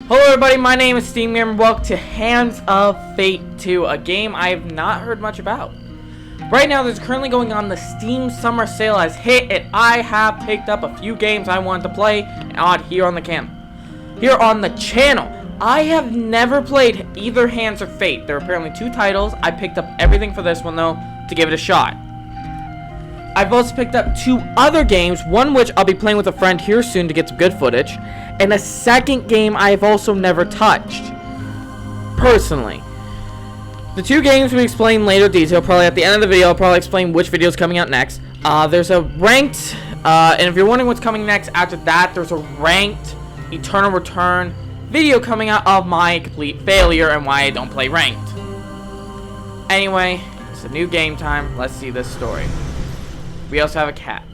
Hello everybody, my name is SteamGamer and welcome to Hands of Fate 2, a game I have not heard much about. Right now there's currently going on the Steam Summer Sale has hit and I have picked up a few games I wanted to play on here on the channel. I have never played either Hands or Fate. There are apparently two titles. I picked up everything for this one though to give it a shot. I've also picked up two other games, one which I'll be playing with a friend here soon to get some good footage, and a second game I've also never touched, personally. The two games we explain in later detail, probably at the end of the video. I'll probably explain which video is coming out next. There's a ranked, and if you're wondering what's coming next after that, there's a ranked Eternal Return video coming out of my complete failure and why I don't play ranked. Anyway, it's a new game time. Let's see this story. We also have a cat.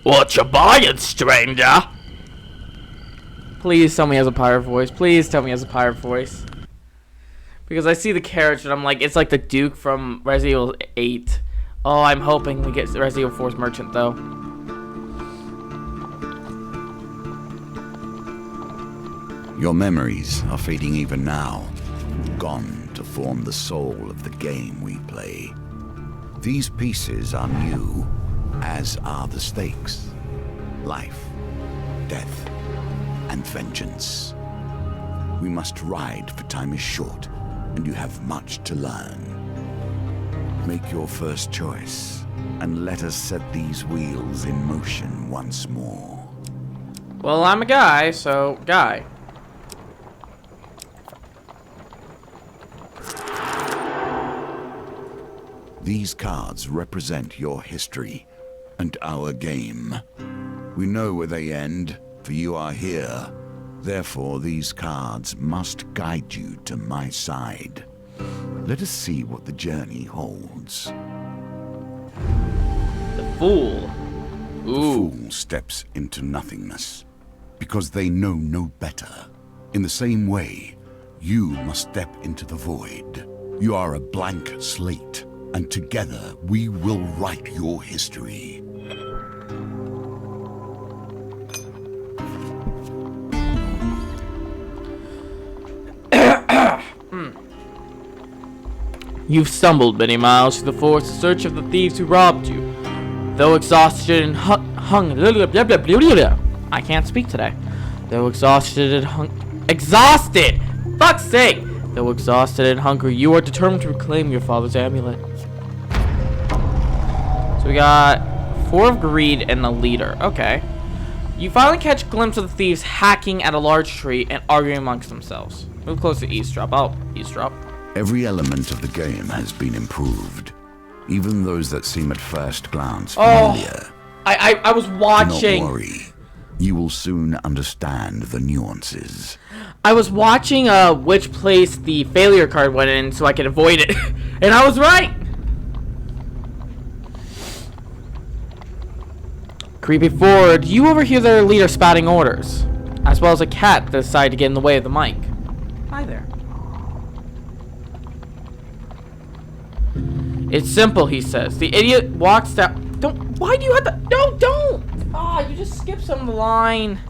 What you buying, stranger? Please tell me he has a pirate voice. Please tell me he has a pirate voice. Because I see the carriage and I'm like, it's like the Duke from Resident Evil 8. Oh, I'm hoping we get Resident Evil 4's merchant though. Your memories are fading even now. Gone to form the soul of the game we play. These pieces are new, as are the stakes. Life, death, and vengeance. We must ride, for time is short, and you have much to learn. Make your first choice, and let us set these wheels in motion once more. Well, I'm a guy, so guy. These cards represent your history and our game. We know where they end, for you are here. Therefore, these cards must guide you to my side. Let us see what the journey holds. The Fool. The Ooh. fool steps into nothingness, because they know no better. In the same way, you must step into the void. You are a blank slate, and together we will write your history. You've stumbled many miles through the forest in search of the thieves who robbed you. Though exhausted and I can't speak today. Though exhausted and exhausted! Fuck's sake! Though exhausted and hungry, you are determined to reclaim your father's amulet. So we got 4 of greed and the leader. Okay. You finally catch a glimpse of the thieves hacking at a large tree and arguing amongst themselves. Move close to eavesdrop. I'll eavesdrop. Every element of the game has been improved, even those that seem at first glance familiar. I was watching. Do not worry. You will soon understand the nuances. I was watching which place the failure card went in so I could avoid it. And I was right. Creepy forward, you overhear their leader spouting orders, as well as a cat that decided to get in the way of the mic. Hi there. It's simple, he says. The idiot walks down. Why do you have to? No, don't! You just skipped some of the line.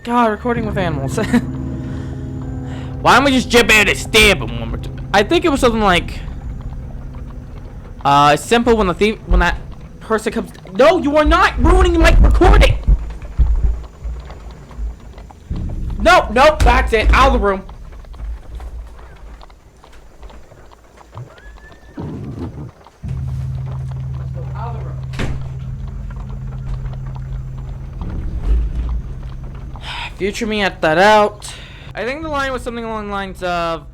God, recording with animals. Why don't we just jump in and stab him one more time? I think it was something like, it's simple when that person comes. No, you are not ruining my recording. No, that's it. Out of the room. Out of the room. Future me at that out. I think the line was something along the lines of,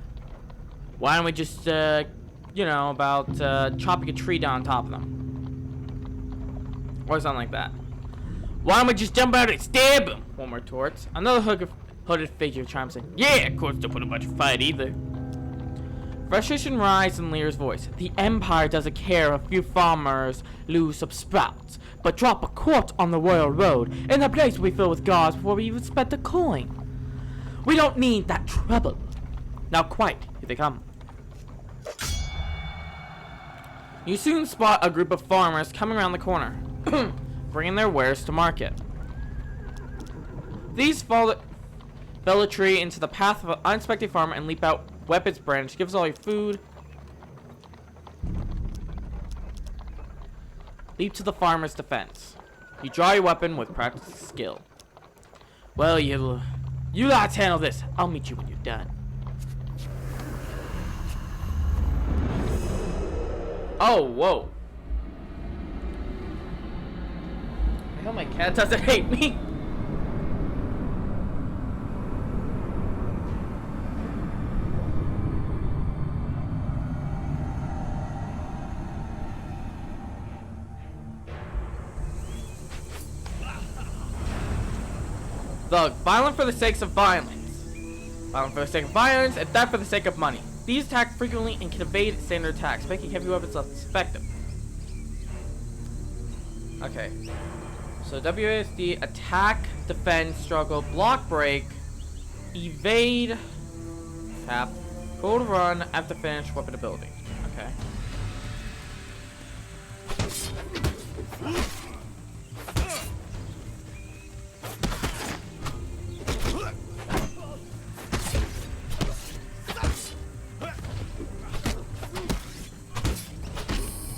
why don't we just, about chopping a tree down on top of them. Or something like that. Why don't we just jump out and stab him? One more retorts. Another hooded figure chimes in. Yeah, of course, don't put up much of a fight either. Frustration rises in Lear's voice. The Empire doesn't care if a few farmers lose some sprouts, but drop a quart on the royal road, and the place will be filled with guards before we even spent a coin. We don't need that trouble. Now quiet, here they come. You soon spot a group of farmers coming around the corner, bringing their wares to market. These fell a tree into the path of an unexpected farmer and leap out, weapons brandished. Give us all your food. Leap to the farmer's defense. You draw your weapon with practiced skill. Well, you lads handle this. I'll meet you when you're done. Oh, whoa. I hope my cat doesn't hate me. Thug, violent for the sake of violence. Violent for the sake of violence, and theft for the sake of money. These attack frequently and can evade standard attacks, making heavy weapons less effective. Okay. So WASD, attack, defend, struggle, block, break, evade, tap, pull to run, after finish, weapon ability. Okay.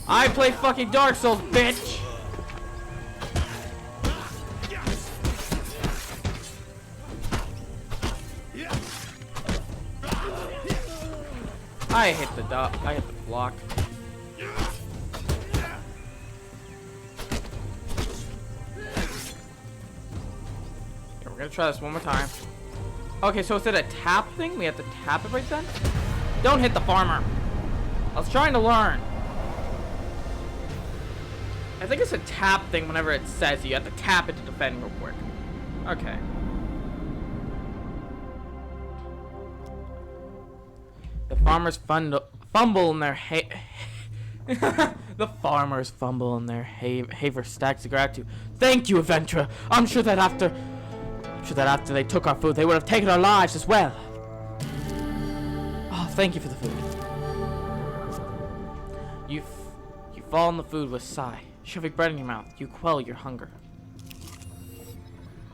I play fucking Dark Souls, bitch! I hit the block. Okay, we're gonna try this one more time. Okay, so is it a tap thing? We have to tap it right then? Don't hit the farmer. I was trying to learn. I think it's a tap thing whenever it says you have to tap it to defend real quick. Okay. The farmers fumble in their the farmers fumble in their haver stacks of gratitude. Thank you, Aventra. I'm sure that after they took our food, they would have taken our lives as well. Oh, thank you for the food. You fall in the food with a sigh. Shoving bread in your mouth, you quell your hunger.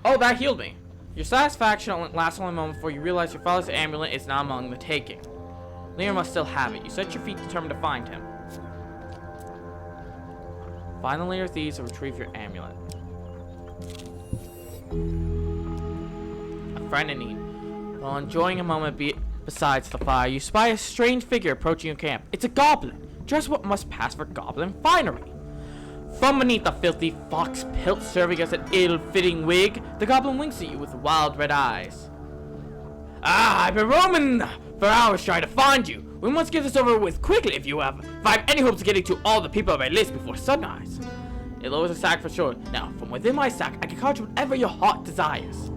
Oh, that healed me. Your satisfaction lasts only a moment before you realize your father's amulet is not among the taking. Lear must still have it. You set your feet determined to find him. Find the Lear thieves and retrieve your amulet. A friend in need. While enjoying a moment besides the fire, you spy a strange figure approaching your camp. It's a goblin, dressed what must pass for goblin finery. From beneath the filthy fox pelt serving as an ill-fitting wig, the goblin winks at you with wild red eyes. Ah, I've been roaming for hours trying to find you. We must get this over with quickly if I have any hopes of getting to all the people on my list before sunrise. It lowers a sack for sure. Now, from within my sack, I can catch whatever your heart desires.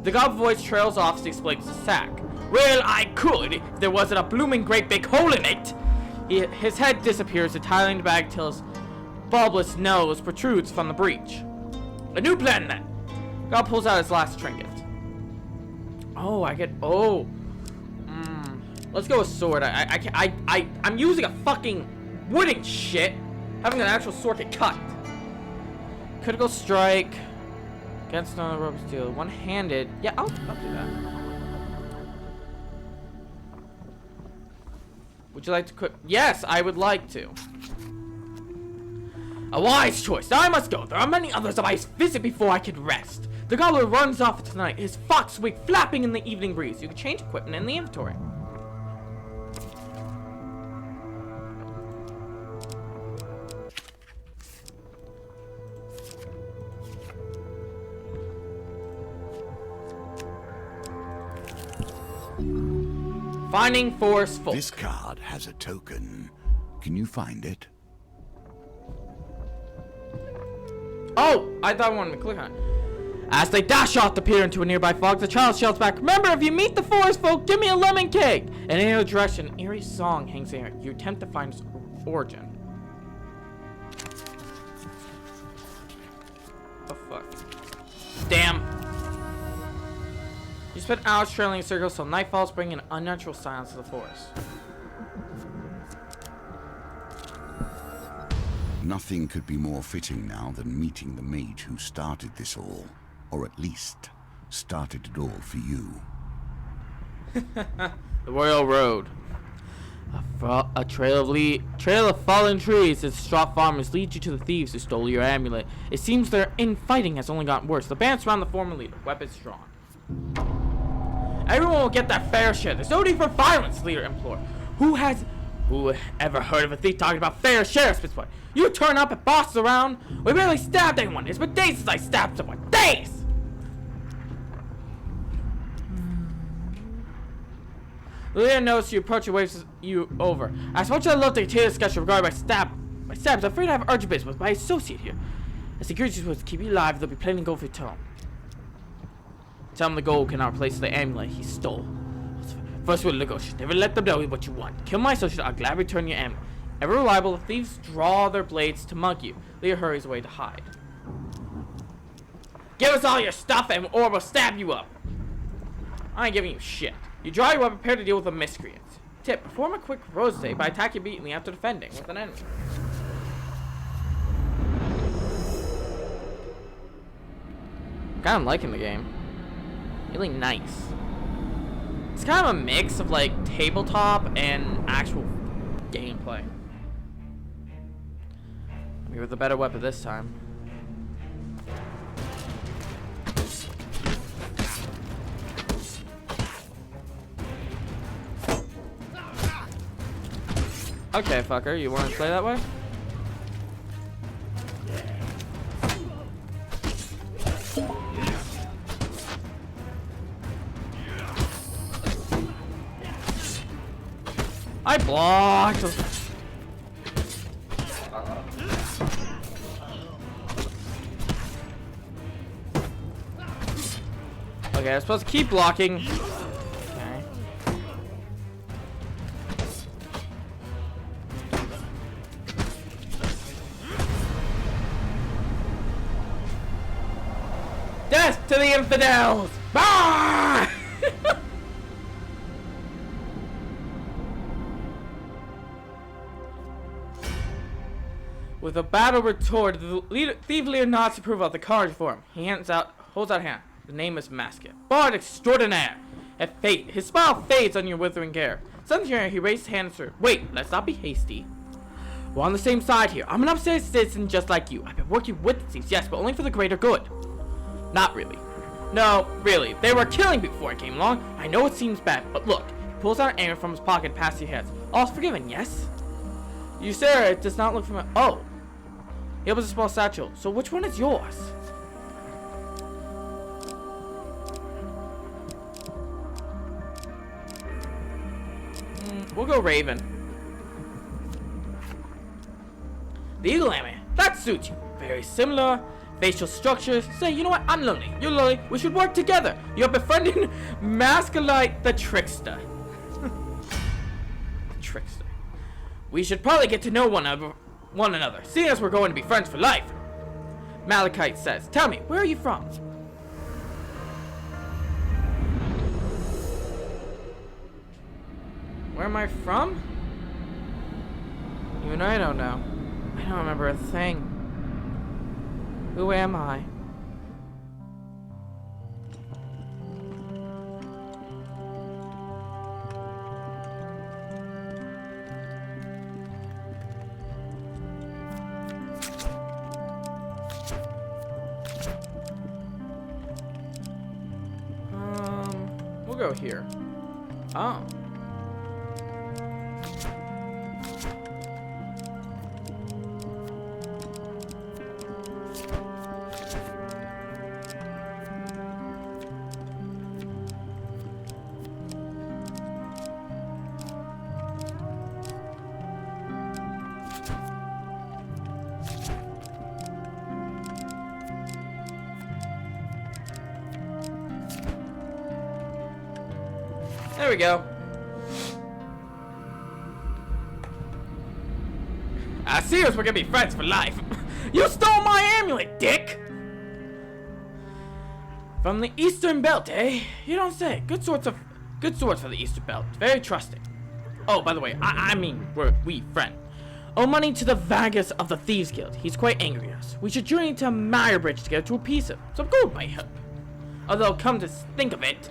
The goblin voice trails off as he explains the sack. Well, I could if there wasn't a blooming great big hole in it. His head disappears entirely in the bag till his bulbous nose protrudes from the breach. A new plan then. God pulls out his last trinket. Oh, let's go with sword. I'm using a fucking wooden shit. Having an actual sword get cut. Critical strike. Against another rope steel. One-handed. Yeah, I'll do that. Would you like to quit? Yes, I would like to. A wise choice. Now I must go. There are many others I must visit before I can rest. The gobbler runs off tonight, his fox wig flapping in the evening breeze. You can change equipment in the inventory. Finding Forest Folk. This card has a token. Can you find it? Oh, I thought I wanted to click on it. As they dash off to peer into a nearby fog, the child shouts back, remember, if you meet the forest folk, give me a lemon cake! And in any direction, an eerie song hangs in air. You attempt to find its origin. Oh, fuck. Damn. You spend hours trailing in circles till night falls, bringing an unnatural silence to the forest. Nothing could be more fitting now than meeting the mage who started this all. Or at least, started it all for you. The Royal Road. A trail of fallen trees and straw farmers lead you to the thieves who stole your amulet. It seems their infighting has only gotten worse. The band surround the former leader, weapons drawn. Everyone will get their fair share. There's no need for violence, leader implored. Who ever heard of a thief talking about fair share, Spitzboy? You turn up at bosses around. We barely stabbed anyone. It's been days since I stabbed someone. Days! The leader notices you approach and waves you over. As much as I'd love to continue the discussion regarding my stabs, I'm afraid I have urgent business with my associate here. The security is supposed to keep you alive, they'll be planning gold for your tell him. Tell him the gold cannot replace the amulet he stole. First rule of negotiation, never let them know what you want. Kill my associate, I'll gladly return your amulet. Ever reliable, the thieves draw their blades to mug you. Leader hurries away to hide. Give us all your stuff or we'll stab you up. I ain't giving you shit. You draw your weapon, prepare to deal with a miscreant. Tip, perform a quick rose save by attacking immediately after defending with an enemy. I'm kind of liking the game. Really nice. It's kind of a mix of like tabletop and actual gameplay. I'm here with a better weapon this time. Okay, fucker, you want to play that way? I blocked! Okay, I'm supposed to keep blocking. Okay. Death to the infidels! Bah! With a battle retort, the thief leader nods to approval of the carnage for him. He holds out a hand. The name is Masket. Bard extraordinaire! At fate, his smile fades on your withering hair. Suddenly, he raised his hand and said, "Wait, let's not be hasty. We're on the same side here. I'm an upstairs citizen just like you. I've been working with the thieves, yes, but only for the greater good." Not really. No, really. They were killing me before I came along. I know it seems bad, but look. He pulls out an amulet from his pocket and passes your heads. All's forgiven, yes? You, sir, it does not look familiar. Oh. He opens a small satchel. So which one is yours? We'll go Raven. The eagle amulet. That suits you. Very similar. Facial structures. Say, you know what? I'm lonely. You're lonely. We should work together. You're befriending Maskelite the Trickster. The Trickster. We should probably get to know one another, seeing as we're going to be friends for life. Malachite says, "Tell me, where are you from?" Where am I from? Even I don't know. I don't remember a thing. Who am I? We'll go here. Oh. There we go. I see us, we're gonna be friends for life. You stole my amulet, dick! From the Eastern Belt, eh? You don't say. Good swords for the Eastern Belt. Very trusting. Oh, by the way, I mean, we friend. Owe money to the Vagus of the Thieves Guild. He's quite angry at us. We should journey to Meyerbridge together to appease him. Some gold might help. Although, come to think of it,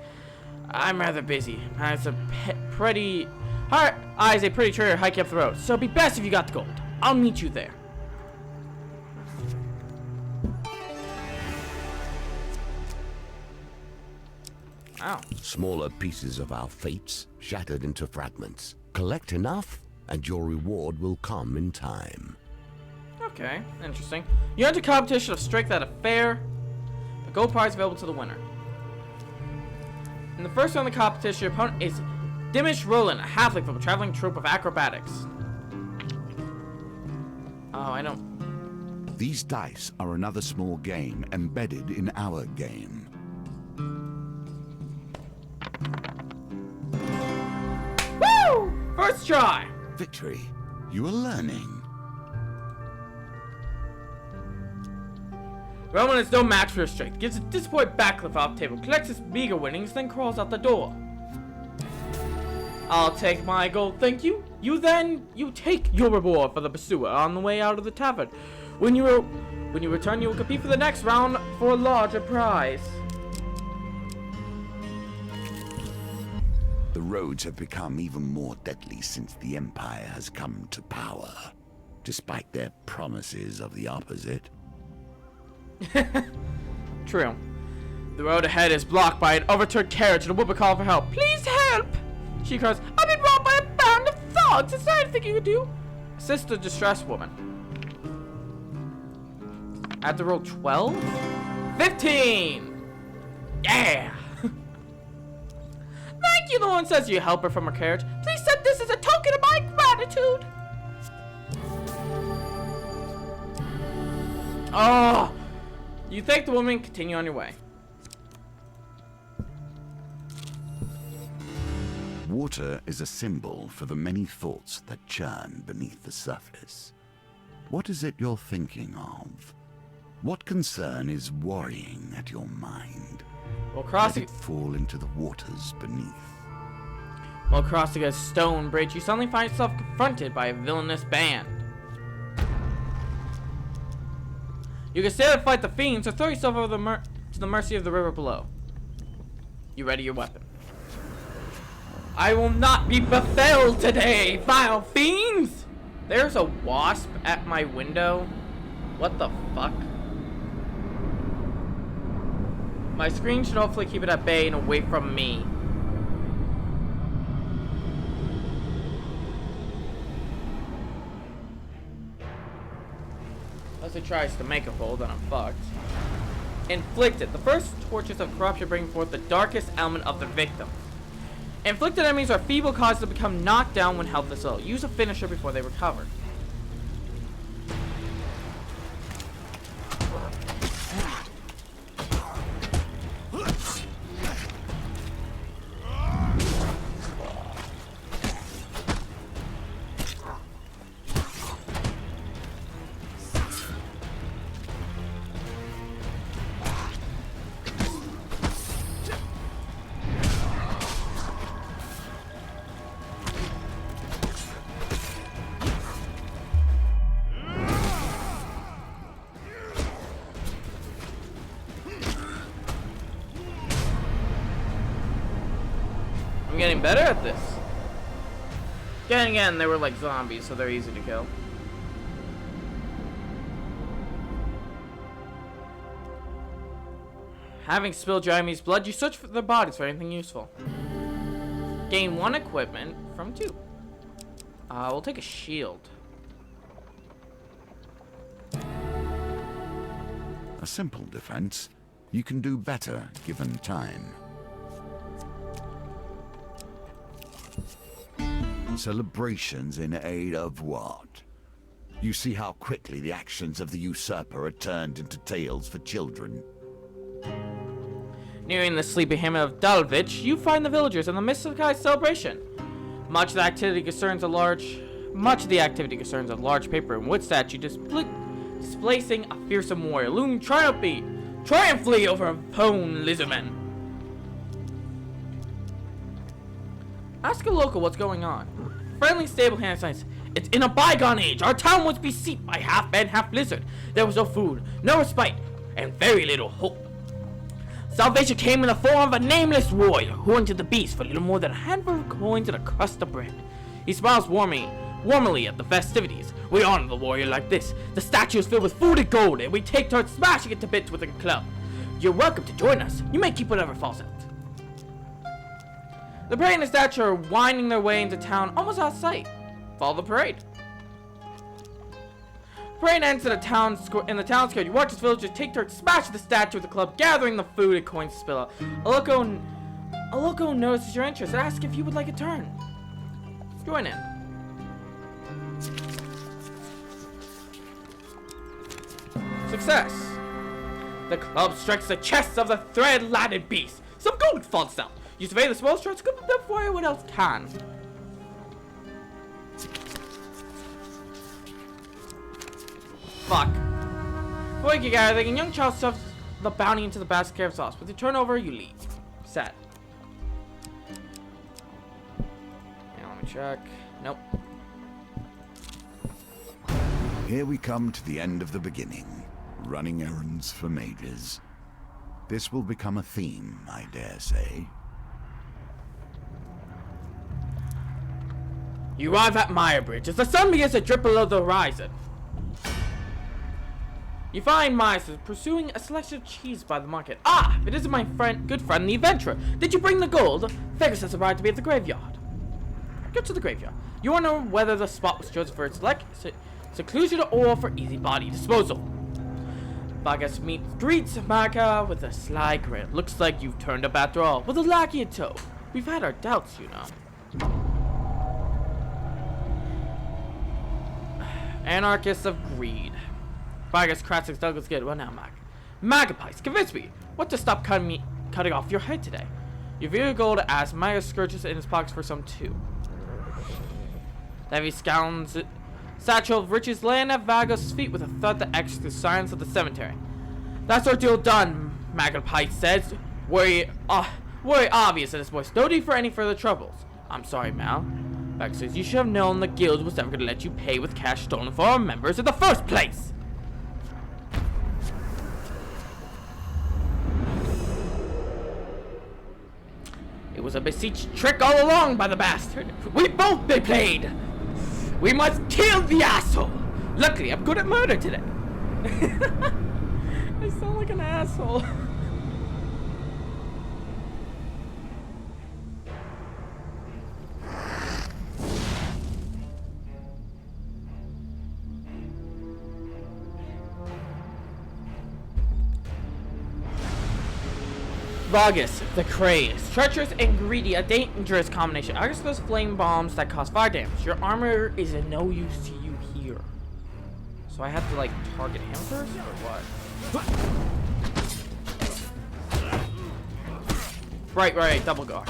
I'm rather busy. Eyes a pretty traitor hiking up the road. So it'd be best if you got the gold. I'll meet you there. Wow. Smaller pieces of our fates shattered into fragments. Collect enough, and your reward will come in time. Okay, interesting. You enter a competition of strength at a fair. A gold prize available to the winner. In the first round of the competition, your opponent is Dimish Roland, a halfling from a traveling troupe of acrobatics. Oh, I don't. These dice are another small game embedded in our game. Woo! First try! Victory. You are learning. Roman is no match for his strength. Gives a disappointed backcliff off the table, collects his meager winnings, then crawls out the door. I'll take my gold, thank you. You take your reward for the pursuer on the way out of the tavern. When you return, you will compete for the next round for a larger prize. The roads have become even more deadly since the Empire has come to power, despite their promises of the opposite. True. The road ahead is blocked by an overturned carriage and a woman calling for help. Please help! She cries, I've been robbed by a band of thugs! Is there anything you can do? Assist the distressed woman. I have to roll 12? 15! Yeah! Thank you, the woman says. You help her from her carriage. Please set this as a token of my gratitude! Oh! You thank the woman, continue on your way. Water is a symbol for the many thoughts that churn beneath the surface. What is it you're thinking of? What concern is worrying at your mind? While Let crossing it fall into the waters beneath. a stone bridge, you suddenly find yourself confronted by a villainous band. You can stay to fight the fiends or throw yourself over to the mercy of the river below. You ready your weapon. I will not be befelled today, vile fiends! There's a wasp at my window. What the fuck? My screen should hopefully keep it at bay and away from me. Unless it tries to make a hole, then I'm fucked. Inflicted. The first torches of corruption bring forth the darkest element of the victim. Inflicted enemies are feeble, caused to become knocked down when health is low. Use a finisher before they recover. I'm getting better at this. Again, they were like zombies, so they're easy to kill. Having spilled your enemy's blood, you search for their bodies for anything useful. Gain 1 equipment from 2. We'll take a shield. A simple defense. You can do better given time. Celebrations in aid of what? You see how quickly the actions of the usurper are turned into tales for children. Nearing the sleepy hamlet of Dalvich, you find the villagers in the midst of a celebration. Much of the activity concerns a large paper and wood statue displacing a fearsome warrior looming triumphantly over a prone lizardman. Ask a local what's going on. Friendly stable hand signs. It's in a bygone age. Our town was besieged by half man, half blizzard. There was no food, no respite, and very little hope. Salvation came in the form of a nameless warrior who hunted the beast for little more than a handful of coins and a crust of bread. He smiles warmly at the festivities. We honor the warrior like this. The statue is filled with food and gold, and we take turns smashing it to bits with a club. You're welcome to join us. You may keep whatever falls out. The parade and the statue are winding their way into town almost out of sight. Follow the parade. Parade ends in the town square. You watch as villagers take turns smashing the statue of the club, gathering the food and coins to spill out. A local notices your interest and asks if you would like a turn. Join in. Success. The club strikes the chest of the thread-laden beast. Some gold falls out. You survey the small shards, scoop them before anyone else can. Fuck. Before you get out of there, a young child stuffs the bounty into the basket of sauce. With the turnover, you leave. Sad. Now let me check. Nope. Here we come to the end of the beginning. Running errands for mages. This will become a theme, I dare say. You arrive at Meyerbridge as the sun begins to drip below the horizon. You find Myers pursuing a selection of cheese by the market. Ah! It is my good friend the adventurer. Did you bring the gold? Fergus has arrived to be at the graveyard. Go to the graveyard. You wonder whether the spot was chosen for its seclusion or for easy body disposal. Vargas greets Maka with a sly grin. Looks like you've turned up after all, with a lackey in tow. We've had our doubts, you know. Anarchists of greed. Vargas cracks his Douglas good. Well now, Magpies, convince me. What to stop cutting off your head today? You view your gold as Maga scourges in his pockets for some too. The heavy satchel of riches land at Vargas' feet with a thud that echoes the silence of the cemetery. That's our deal done, Magpie says. Worry obvious in his voice. No need for any further troubles. I'm sorry, Mal. Vargas says you should have known the guild was never going to let you pay with cash stolen from our members in the first place. It was a beseeched trick all along by the bastard. We both be played. We must kill the asshole. Luckily, I'm good at murder today. I sound like an asshole. Vargas, the crazed, treacherous and greedy, a dangerous combination. Vargas throws flame bombs that cause fire damage. Your armor is of no use to you here. So I have to like target him first, or what? Right, double guard.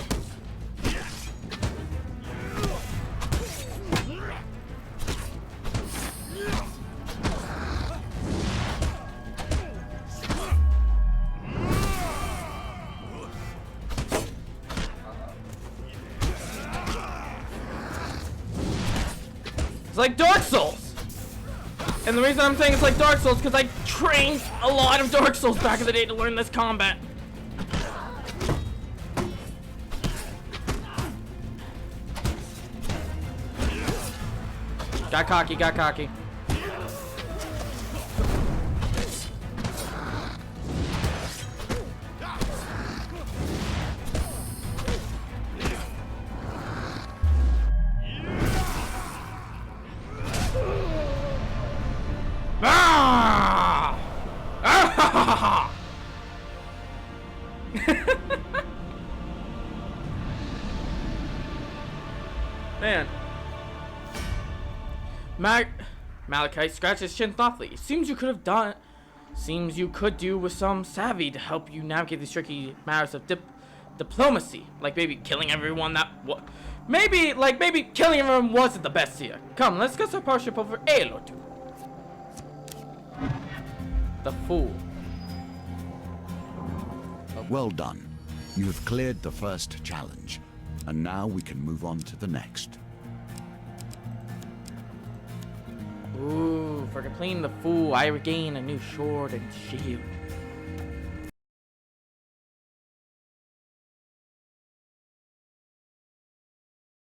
It's like Dark Souls! And the reason I'm saying it's like Dark Souls because I trained a lot of Dark Souls back in the day to learn this combat. Got cocky. Man. Malachite scratched his chin thoughtfully. Seems you could do with some savvy to help you navigate these tricky matters of diplomacy. Like maybe killing everyone maybe killing everyone wasn't the best here. Come, let's get our partnership over ale or two. The fool. Well done. You have cleared the first challenge, and now we can move on to the next. Ooh, for completing the Fool, I regain a new sword and shield.